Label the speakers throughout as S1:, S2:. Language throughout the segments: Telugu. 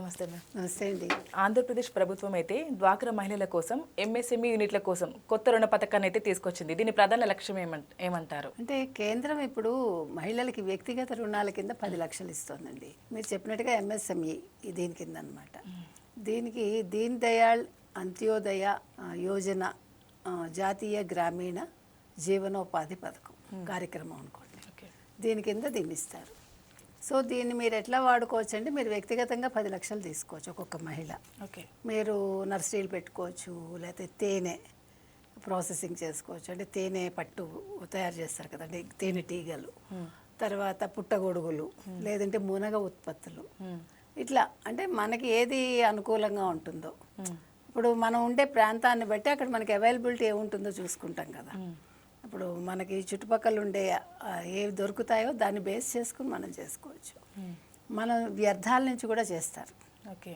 S1: నమస్తే మ్యామ్.
S2: నమస్తే అండి.
S1: ఆంధ్రప్రదేశ్ ప్రభుత్వం అయితే డ్వాక్రా మహిళల కోసం ఎంఎస్ఎంఈ యూనిట్ల కోసం కొత్త రుణ పథకాన్ని అయితే తీసుకొచ్చింది. దీని ప్రధాన లక్ష్యం ఏమంటారు?
S2: అంటే కేంద్రం ఇప్పుడు మహిళలకి వ్యక్తిగత రుణాల కింద 10 లక్షలు ఇస్తోందండి. మీరు చెప్పినట్టుగా ఎంఎస్ఎంఈ దీని కింద అనమాట. దీనికి దీన్ దయాళ్ అంత్యోదయ యోజన జాతీయ గ్రామీణ జీవనోపాధి పథకం కార్యక్రమం అనుకోండి. దీని కింద దీన్ని ఇస్తారు. సో దీన్ని మీరు ఎట్లా వాడుకోవచ్చు అంటే మీరు వ్యక్తిగతంగా 10 లక్షలు తీసుకోవచ్చు ఒక్కొక్క మహిళ.
S1: ఓకే.
S2: మీరు నర్సరీలు పెట్టుకోవచ్చు, లేకపోతే తేనె ప్రాసెసింగ్ చేసుకోవచ్చు. అంటే తేనె పట్టు తయారు చేస్తారు కదండి, తేనె టీగలు, తర్వాత పుట్టగొడుగులు, లేదంటే మునగ ఉత్పత్తులు, ఇట్లా అంటే మనకి ఏది అనుకూలంగా ఉంటుందో. ఇప్పుడు మనం ఉండే ప్రాంతాన్ని బట్టి అక్కడ మనకి అవైలబిలిటీ ఏముంటుందో చూసుకుంటాం కదా. ఇప్పుడు మనకి చుట్టుపక్కల ఉండే ఏవి దొరుకుతాయో దాన్ని బేస్ చేసుకుని మనం చేసుకోవచ్చు. మన వ్యర్థాల నుంచి కూడా చేస్తారు.
S1: ఓకే.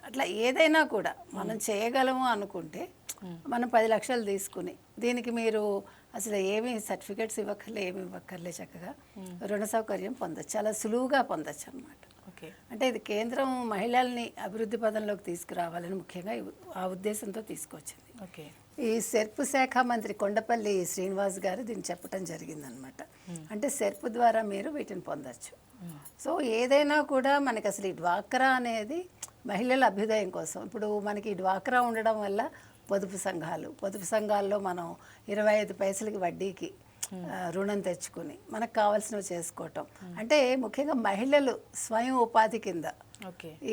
S2: అట్లా ఏదైనా కూడా మనం చేయగలము అనుకుంటే మనం 10 లక్షలు తీసుకుని దీనికి మీరు అసలు ఏమి సర్టిఫికెట్స్ ఇవ్వక్కర్లే, ఏమి ఇవ్వక్కర్లే, చక్కగా రుణ సౌకర్యం పొందొచ్చు, చాలా సులువుగా పొందొచ్చు అనమాట.
S1: ఓకే.
S2: అంటే ఇది కేంద్రం మహిళల్ని అభివృద్ధి పదంలోకి తీసుకురావాలని ముఖ్యంగా ఆ ఉద్దేశంతో తీసుకొచ్చింది.
S1: ఓకే.
S2: ఈ సెర్పు శాఖ మంత్రి కొండపల్లి శ్రీనివాస్ గారు దీన్ని చెప్పడం జరిగిందనమాట. అంటే సెర్పు ద్వారా మీరు వీటిని పొందొచ్చు. సో ఏదైనా కూడా మనకి అసలు ఈ డ్వాక్రా అనేది మహిళల అభ్యుదయం కోసం. ఇప్పుడు మనకి ఈ డ్వాక్రా ఉండడం వల్ల పొదుపు సంఘాల్లో మనం 25 పైసలకి వడ్డీకి రుణం తెచ్చుకుని మనకు కావాల్సినవి చేసుకోవటం. అంటే ముఖ్యంగా మహిళలు స్వయం ఉపాధి కింద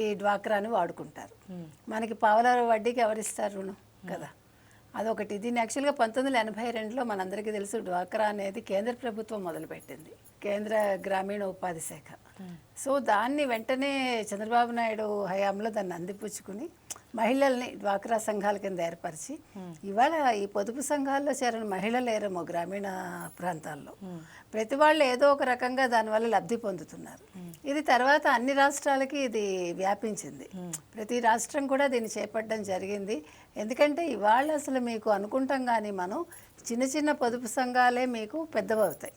S2: ఈ డ్వాక్రాని వాడుకుంటారు. మనకి పావలా వడ్డీకి ఎవరిస్తారు రుణం కదా, అదొకటి. దీన్ని యాక్చువల్గా 1982లో మనందరికీ తెలుసు డ్వాక్రా అనేది కేంద్ర ప్రభుత్వం మొదలుపెట్టింది, కేంద్ర గ్రామీణ ఉపాధి శాఖ. సో దాన్ని వెంటనే చంద్రబాబు నాయుడు హయాంలో దాన్ని అందిపుచ్చుకుని మహిళల్ని డ్వాక్రా సంఘాల కింద ఏర్పరిచి ఇవాళ ఈ పొదుపు సంఘాల్లో చేరిన మహిళలు ఏరేమో గ్రామీణ ప్రాంతాల్లో ప్రతి వాళ్ళు ఏదో ఒక రకంగా దానివల్ల లబ్ధి పొందుతున్నారు. ఇది తర్వాత అన్ని రాష్ట్రాలకి ఇది వ్యాపించింది. ప్రతి రాష్ట్రం కూడా దీన్ని చేపట్టడం జరిగింది. ఎందుకంటే ఇవాళ అసలు మీకు అనుకుంటాం కానీ మనం చిన్న చిన్న పొదుపు సంఘాలే మీకు పెద్దవవుతాయి.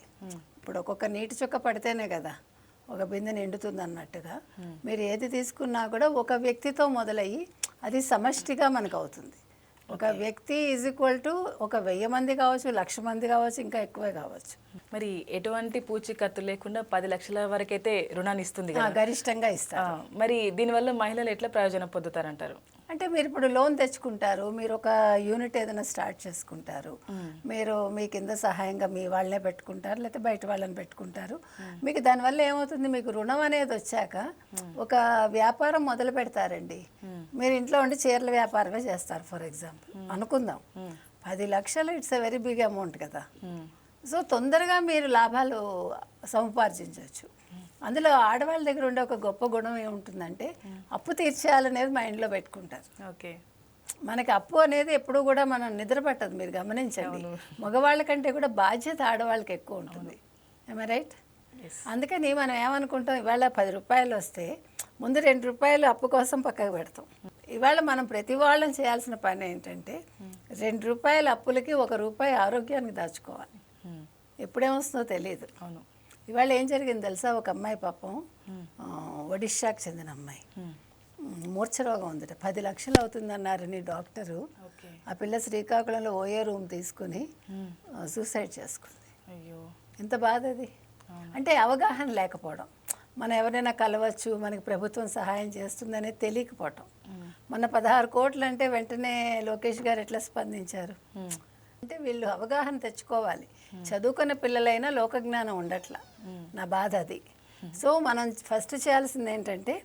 S2: ఇప్పుడు ఒక్కొక్క నీటి చుక్క పడితేనే కదా ఒక బిందె నిండుతుంది అన్నట్టుగా మీరు ఏది తీసుకున్నా కూడా ఒక వ్యక్తితో మొదలయ్యి అది సమష్టిగా మనకు అవుతుంది. ఒక వ్యక్తి ఈజ్ ఈక్వల్ టు ఒక 1000 మంది కావచ్చు, 1,00,000 మంది కావచ్చు, ఇంకా ఎక్కువే కావచ్చు.
S1: మరి ఎటువంటి పూచీకత్తు లేకుండా 10 లక్షల వరకైతే రుణాన్ని ఇస్తుంది కదా,
S2: గరిష్టంగా ఇస్తారు.
S1: మరి దీనివల్ల మహిళలు ఎట్లా ప్రయోజనం పొందుతారంటారు?
S2: అంటే మీరు ఇప్పుడు లోన్ తెచ్చుకుంటారు, మీరు ఒక యూనిట్ ఏదైనా స్టార్ట్ చేసుకుంటారు, మీరు మీ కింద సహాయంగా మీ వాళ్ళనే పెట్టుకుంటారు, లేకపోతే బయట వాళ్ళని పెట్టుకుంటారు. మీకు దానివల్ల ఏమవుతుంది, మీకు రుణం అనేది వచ్చాక ఒక వ్యాపారం మొదలు పెడతారండి. మీరు ఇంట్లో ఉండి చీరల వ్యాపారమే చేస్తారు ఫర్ ఎగ్జాంపుల్ అనుకుందాం. 10 లక్షలు it's a very big amount కదా. సో తొందరగా మీరు లాభాలు సముపార్జించవచ్చు. అందులో ఆడవాళ్ళ దగ్గర ఉండే ఒక గొప్ప గుణం ఏముంటుందంటే అప్పు తీర్చేయాలనేది మైండ్లో పెట్టుకుంటారు.
S1: ఓకే.
S2: మనకి అప్పు అనేది ఎప్పుడు కూడా మనం నిద్ర పట్టదు, మీరు గమనించండి. మగవాళ్ళ కంటే కూడా బాధ్యత ఆడవాళ్ళకి ఎక్కువ ఉంటుంది. ఏమై రైట్? అందుకని మనం ఏమనుకుంటాం, ఇవాళ 10 రూపాయలు వస్తే ముందు 2 రూపాయలు అప్పు కోసం పక్కకు పెడతాం. ఇవాళ మనం ప్రతి వాళ్ళని చేయాల్సిన పని ఏంటంటే 2 రూపాయల అప్పులకి 1 రూపాయి ఆరోగ్యానికి దాచుకోవాలి. ఎప్పుడేమొస్తుందో తెలియదు.
S1: అవును.
S2: ఇవాళ ఏం జరిగింది తెలుసా, ఒక అమ్మాయి పాపం ఒడిషాకు చెందిన అమ్మాయి మూర్ఛ రోగం ఉందట, 10 లక్షలు అవుతుందన్నారని డాక్టరు. ఆ పిల్ల శ్రీకాకుళంలో ఓఏ రూమ్ తీసుకుని సూసైడ్ చేసుకుంది.
S1: అయ్యో,
S2: ఎంత బాధ అది. అంటే అవగాహన లేకపోవడం, మనం ఎవరైనా కలవచ్చు, మనకి ప్రభుత్వం సహాయం చేస్తుందనేది తెలియకపోవటం. మన 16 కోట్లు అంటే వెంటనే లోకేష్ గారు ఎట్లా స్పందించారు అంటే వీళ్ళు అవగాహన తెచ్చుకోవాలి. చదువుకున్న పిల్లలైనా లోకజ్ఞానం ఉండట్లా, నా బాధ అది. సో మనం ఫస్ట్ చేయాల్సింది ఏంటంటే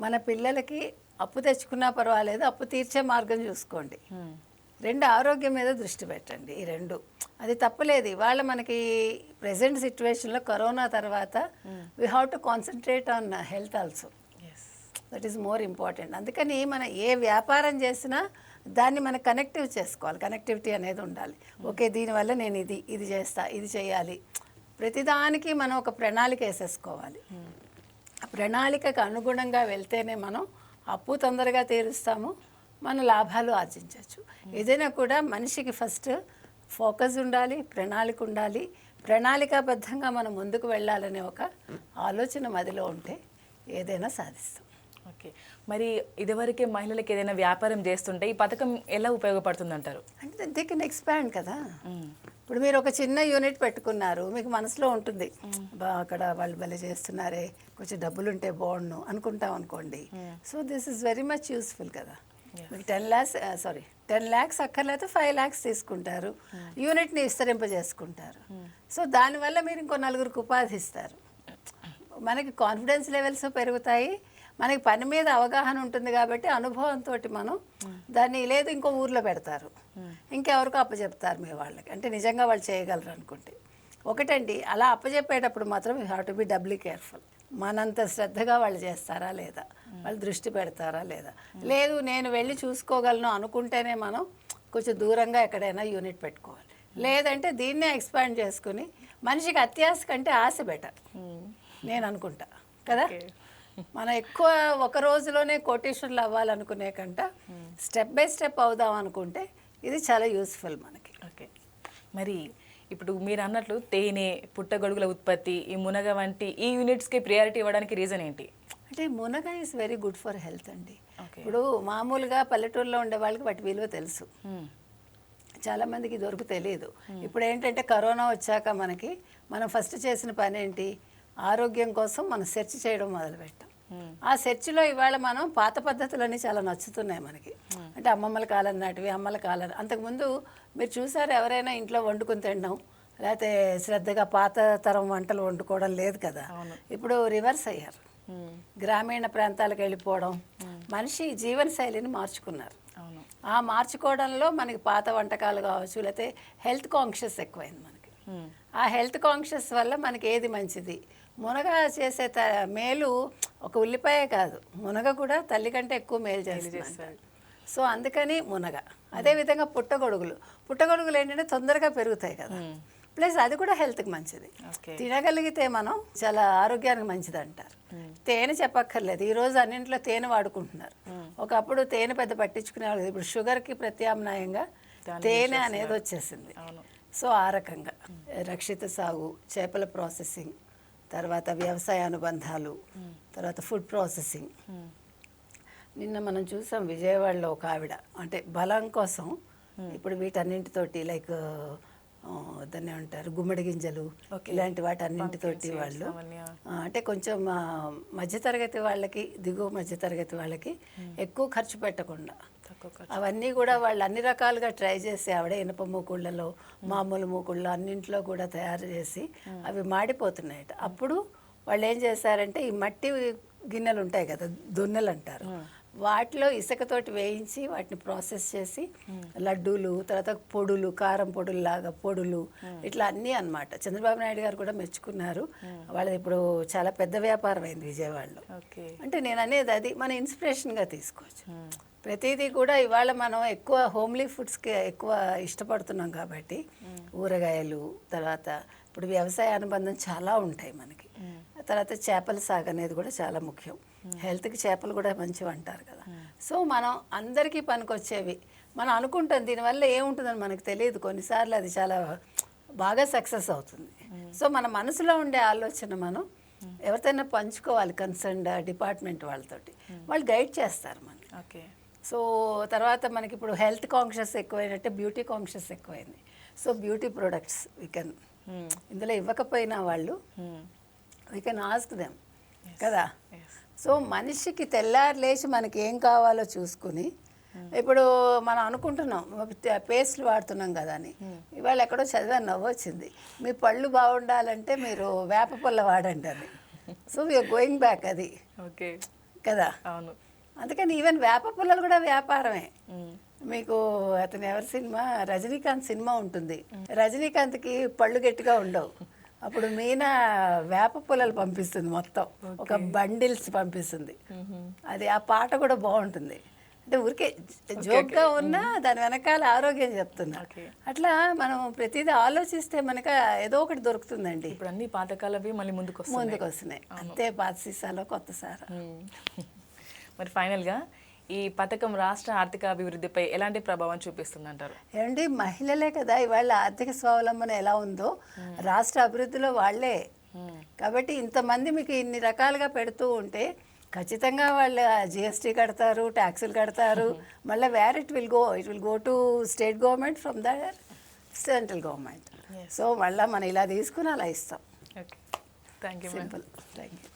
S2: మన పిల్లలకి అప్పు తెచ్చుకున్నా పర్వాలేదు, అప్పు తీర్చే మార్గం చూసుకోండి. 2 ఆరోగ్యం మీద దృష్టి పెట్టండి. ఈ 2 అది తప్పలేదు. ఇవాళ మనకి ప్రెసెంట్ సిచ్యువేషన్లో కరోనా తర్వాత we have to concentrate on health also. That is more important. అందుకని మనం ఏ వ్యాపారం చేసినా దాన్ని మనం కనెక్టివ్ చేసుకోవాలి. కనెక్టివిటీ అనేది ఉండాలి. ఓకే, దీనివల్ల నేను ఇది చేస్తా, ఇది చేయాలి. ప్రతిదానికి మనం ఒక ప్రణాళిక వేసేసుకోవాలి. ఆ ప్రణాళికకు అనుగుణంగా వెళ్తేనే మనం అప్పు తొందరగా తీరుస్తాము, మన లాభాలు ఆర్జించవచ్చు. ఏదైనా కూడా మనిషికి ఫస్ట్ ఫోకస్ ఉండాలి, ప్రణాళిక ఉండాలి. ప్రణాళికాబద్ధంగా మనం ముందుకు వెళ్ళాలనే ఒక ఆలోచన మదిలో ఉంటే ఏదైనా సాధిస్తాం.
S1: ఓకే. మరి ఇదివరకే మహిళలకు ఏదైనా వ్యాపారం చేస్తుంటే ఈ పథకం ఎలా ఉపయోగపడుతుంది అంటారు?
S2: అంటే దే కెన్ ఎక్స్పాండ్ కదా. ఇప్పుడు మీరు ఒక చిన్న యూనిట్ పెట్టుకున్నారు, మీకు మనసులో ఉంటుంది అక్కడ వాళ్ళు భలే చేస్తున్నారే, కొంచెం డబ్బులు ఉంటే బాగుండు అనుకుంటాం అనుకోండి. So this is very much useful కదా. మీకు 10 lakhs అక్కర్లేకపోతే 5 lakhs తీసుకుంటారు, యూనిట్ని విస్తరింపజేసుకుంటారు. సో దానివల్ల మీరు ఇంకో నలుగురికి ఉపాధి ఇస్తారు, మనకి కాన్ఫిడెన్స్ లెవెల్స్ పెరుగుతాయి, మనకి పని మీద అవగాహన ఉంటుంది కాబట్టి అనుభవంతో మనం దాన్ని లేదు ఇంకో ఊర్లో పెడతారు, ఇంకెవరికో అప్పచెప్తారు మీ వాళ్ళకి, అంటే నిజంగా వాళ్ళు చేయగలరు అనుకుంటే. ఒకటండి, అలా అప్పచెప్పేటప్పుడు మాత్రం you have to be doubly careful. మనంత శ్రద్ధగా వాళ్ళు చేస్తారా లేదా, వాళ్ళు దృష్టి పెడతారా లేదా. లేదు నేను వెళ్ళి చూసుకోగలను అనుకుంటేనే మనం కొంచెం దూరంగా ఎక్కడైనా యూనిట్ పెట్టుకోవాలి. లేదంటే దీన్నే ఎక్స్పాండ్ చేసుకుని మనిషికి అత్యాశ కంటే ఆశ బెటర్ నేను అనుకుంటా కదా. మనం ఎక్కువ ఒక రోజులోనే కోటేశ్వర్లు అవ్వాలనుకునే కంట స్టెప్ బై స్టెప్ అవుదాం అనుకుంటే ఇది చాలా యూస్ఫుల్ మనకి.
S1: ఓకే. మరి ఇప్పుడు మీరు అన్నట్లు తేనె, పుట్టగొడుగుల ఉత్పత్తి, ఈ మునగ వంటి ఈ యూనిట్స్కి ప్రియారిటీ ఇవ్వడానికి రీజన్ ఏంటి?
S2: అంటే మునగ is very good for health అండి. ఇప్పుడు మామూలుగా పల్లెటూరులో ఉండే వాళ్ళకి వాటి విలువ తెలుసు, చాలామందికి దొరకు తెలియదు. ఇప్పుడు ఏంటంటే కరోనా వచ్చాక మనం ఫస్ట్ చేసిన పని ఏంటి, ఆరోగ్యం కోసం మనం సెర్చ్ చేయడం మొదలుపెట్టాం. ఆ సెర్చ్లో ఇవాళ మనం పాత పద్ధతులన్నీ చాలా నచ్చుతున్నాయి మనకి. అంటే అమ్మమ్మల కాలం నాటివి, అమ్మల కాలం. అంతకుముందు మీరు చూసారు ఎవరైనా ఇంట్లో వండుకుని తినడం, లేకపోతే శ్రద్ధగా పాత తరం వంటలు వండుకోవడం లేదు కదా. ఇప్పుడు రివర్స్ అయ్యారు, గ్రామీణ ప్రాంతాలకు వెళ్ళిపోవడం, మనిషి జీవన శైలిని మార్చుకున్నారు. ఆ మార్చుకోవడంలో మనకి పాత వంటకాలు కావచ్చు, లేకపోతే హెల్త్ కాన్షియస్ ఎక్కువైంది మనకి. ఆ హెల్త్ కాన్షియస్ వల్ల మనకి ఏది మంచిది, మునగ చేసే మేలు ఒక ఉల్లిపాయ కాదు, మునగ కూడా తల్లి కంటే ఎక్కువ మేలు చేస్తుంది. సో అందుకని మునగ. అదేవిధంగా పుట్టగొడుగులు ఏంటంటే తొందరగా పెరుగుతాయి కదా, ప్లస్ అది కూడా హెల్త్కి మంచిది, తినగలిగితే మనం చాలా ఆరోగ్యానికి మంచిది అంటారు. తేనె చెప్పక్కర్లేదు, ఈరోజు అన్నింటిలో తేనె వాడుకుంటున్నారు. ఒకప్పుడు తేనె పెద్ద పట్టించుకునేవాళ్ళు, ఇప్పుడు షుగర్కి ప్రత్యామ్నాయంగా తేనె అనేది వచ్చేసింది. సో ఆ రకంగా రక్షిత సాగు, చేపల ప్రాసెసింగ్, తర్వాత వ్యవసాయ అనుబంధాలు, తర్వాత ఫుడ్ ప్రాసెసింగ్. నిన్న మనం చూసాం విజయవాడలో ఒక ఆవిడ, అంటే బలం కోసం ఇప్పుడు వీటన్నింటితోటి లైక్ దాన్ని ఏమంటారు గుమ్మడి గింజలు ఇలాంటి వాటి అన్నింటితోటి వాళ్ళు అంటే కొంచెం మధ్యతరగతి వాళ్ళకి, దిగువ మధ్యతరగతి వాళ్ళకి ఎక్కువ ఖర్చు పెట్టకుండా అవన్నీ కూడా వాళ్ళు అన్ని రకాలుగా ట్రై చేసి ఆవిడ ఇనుప మూకుళ్ళలో, మామూలు మూకుళ్ళు అన్నింట్లో కూడా తయారు చేసి అవి మాడిపోతున్నాయట. అప్పుడు వాళ్ళు ఏం చేశారంటే ఈ మట్టి గిన్నెలు ఉంటాయి కదా, దొన్నెలు అంటారు, వాటిలో ఇసుకతోటి వేయించి వాటిని ప్రాసెస్ చేసి లడ్డూలు, తర్వాత పొడులు, కారం పొడులు లాగా పొడులు, ఇట్లా అన్నీ అన్నమాట. చంద్రబాబు నాయుడు గారు కూడా మెచ్చుకున్నారు. వాళ్ళది ఇప్పుడు చాలా పెద్ద వ్యాపారం అయింది విజయవాడలో. అంటే నేను అనేది అది మన ఇన్స్పిరేషన్గా తీసుకోవచ్చు. ప్రతిదీ కూడా ఇవాళ మనం ఎక్కువ హోమ్లీ ఫుడ్స్కి ఎక్కువ ఇష్టపడుతున్నాం కాబట్టి ఊరగాయలు, తర్వాత ఇప్పుడు వ్యవసాయ అనుబంధం చాలా ఉంటాయి మనకి. తర్వాత చేపల సాగు అనేది కూడా చాలా ముఖ్యం, హెల్త్కి చేపలు కూడా మంచివి అంటారు కదా. సో మనం అందరికీ పనికొచ్చేవి మనం అనుకుంటాం, దీనివల్ల ఏముంటుందని మనకు తెలియదు, కొన్నిసార్లు అది చాలా బాగా సక్సెస్ అవుతుంది. సో మన మనసులో ఉండే ఆలోచన మనం ఎవరితోనైనా పంచుకోవాలి, కన్సర్న్డ్ డిపార్ట్మెంట్ వాళ్ళతోటి, వాళ్ళు గైడ్ చేస్తారు మనకి.
S1: ఓకే.
S2: సో తర్వాత మనకి ఇప్పుడు హెల్త్ కాన్షియస్ ఎక్కువైనట్టే బ్యూటీ కాన్షియస్ ఎక్కువైంది. So beauty products we can ఇందులో ఇవ్వకపోయినా వాళ్ళు వీ కెన్ ఆస్క్ దెమ్ కదా. సో మనిషికి తెల్లారి లేచి మనకి ఏం కావాలో చూసుకుని, ఇప్పుడు మనం అనుకుంటున్నాం పేస్ట్లు వాడుతున్నాం కదా అని, ఇవాళ ఎక్కడో చదివాను నవ్వొచ్చింది, మీ పళ్ళు బాగుండాలంటే మీరు వేప పుల్ల వాడండి అని. సో వీఆర్ గోయింగ్ బ్యాక్ అది.
S1: ఓకే
S2: కదా.
S1: అవును.
S2: అందుకని ఈవెన్ వేప పుల్లలు కూడా వ్యాపారమే. మీకు అతను ఎవరి సినిమా, రజనీకాంత్ సినిమా ఉంటుంది, రజనీకాంత్కి పళ్ళు గట్టిగా ఉండవు, అప్పుడు మీనా వేప పుల్లలు పంపిస్తుంది, మొత్తం ఒక బండిల్స్ పంపిస్తుంది. అది ఆ పాట కూడా బాగుంటుంది. అంటే ఊరికే జోక్గా ఉన్నా దాని వెనకాల ఆరోగ్యం చెప్తున్నా. అట్లా మనం ప్రతిదీ ఆలోచిస్తే మనకు ఏదో ఒకటి దొరుకుతుందండి.
S1: ఇప్పుడు అన్ని పాతకాలవి మళ్ళీ ముందుకు
S2: వస్తున్నాయి, అంతే పాత సీసాలో కొత్త సారా.
S1: మరి ఫైనల్గా ఈ పథకం రాష్ట్ర ఆర్థిక అభివృద్ధిపై ఎలాంటి ప్రభావం చూపిస్తుంది అంటారు?
S2: ఏమండి, మహిళలే కదా ఇవాళ ఆర్థిక స్వావలంబన ఎలా ఉందో రాష్ట్ర అభివృద్ధిలో వాళ్ళే కాబట్టి ఇంతమంది మీకు ఇన్ని రకాలుగా పెడుతూ ఉంటే ఖచ్చితంగా వాళ్ళు జిఎస్టీ కడతారు, ట్యాక్సులు కడతారు. మళ్ళీ where it will go to state government from the central government. So మళ్ళీ మనం ఇలా తీసుకుని అలా ఇస్తాం.
S1: Okay, thank you.
S2: Simple. Thank you.